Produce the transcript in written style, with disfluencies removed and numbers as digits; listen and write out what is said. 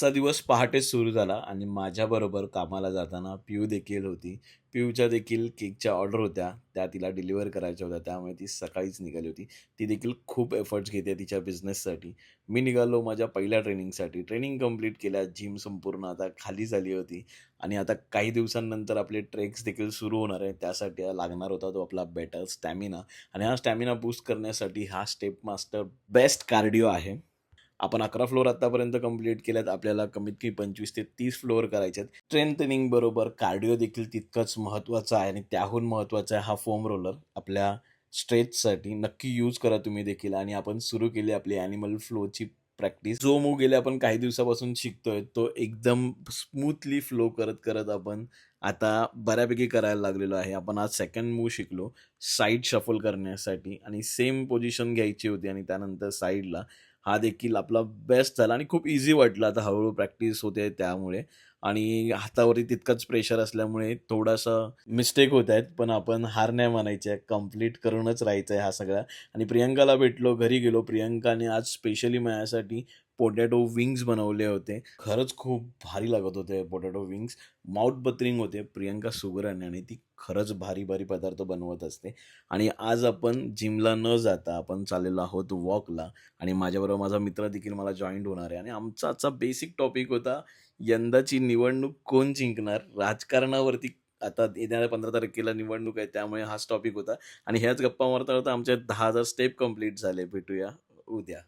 आजचा दिवस पहाटेच सुरू झाला आणि माझ्याबरोबर कामाला जाताना पिऊ देखील होती. पिऊच्या देखील केकच्या ऑर्डर होत्या. त्या तिला डिलिव्हर करायच्या होत्या. त्यामुळे ती सकाळीच निघाली होती. ती देखील खूप एफर्ट्स घेते तिच्या बिझनेससाठी. मी निघालो माझ्या पहिल्या ट्रेनिंगसाठी. ट्रेनिंग कंप्लीट केल्या. जिम संपूर्ण आता खाली झाली होती आणि आता काही दिवसांनंतर आपले ट्रेक्स देखील सुरू होणार आहे. त्यासाठी लागणार होता तो आपला बेटर स्टॅमिना आणि हा स्टॅमिना बूस्ट करण्यासाठी हा स्टेप मास्टर बेस्ट कार्डिओ आहे. आपण 11 फ्लोअर आत्तापर्यंत कंप्लीट केल्यात. आपल्याला कमीत कमी 25 ते 30 फ्लोअर करायचे आहेत. स्ट्रेंथनिंग बरोबर कार्डिओ देखील तितकंच महत्त्वाचं आहे आणि त्याहून महत्त्वाचा आहे हा फोम रोलर आपल्या स्ट्रेचसाठी. नक्की यूज करा तुम्ही देखील आणि आपण सुरू केली आपली ॲनिमल फ्लोची प्रॅक्टिस. जो मूव्ह गेले आपण काही दिवसापासून शिकतोय, तो एकदम स्मूथली फ्लो करत आपण आता बऱ्यापैकी करायला लागलेलो आहे. आपण आज सेकंड मूव्ह शिकलो, साइड शफल करण्यासाठी आणि सेम पोझिशन घ्यायची होती आणि त्यानंतर साइडला. हा देखील आपला बेस्ट झाला आणि खूप ईझी वाटलं. आता हळू-हळू प्रॅक्टिस होते त्यामुळे आणि हातावरती तितकंच प्रेशर असल्यामुळे थोडासा मिस्टेक होत आहेत. पण आपण हार नाही मानायची आहे. कंप्लीट करूनच राहायचं आहे हा सगळा. आणि प्रियंकाला भेटलो, घरी गेलो. प्रियंकाने आज स्पेशली माझ्यासाठी पोटॅटो विंग्स बनवले होते. खरंच खूप भारी लागत होते पोटॅटो विंग्स. माउथ बटरिंग होते. प्रियंका सुगरण आहे आणि ती खरंच भारी-भारी पदार्थ बनवत असते. आणि आज आपण जिमला न जाता आपण चाललेलो आहोत वॉकला. आणि माझ्याबरोबर माझा मित्र देखील मला जॉइंट होणार आहे आणि आमचा आजचा बेसिक टॉपिक होता, यंदाची निवडणूक कोण जिंकणार? राजकारणावरती आता येणाऱ्या 15 तारखेला निवडणूक आहे त्यामुळे हाच टॉपिक होता आणि ह्याच गप्पा मारता-मारता आमचे 10,000 स्टेप कंप्लीट झाले. भेटूया उद्या.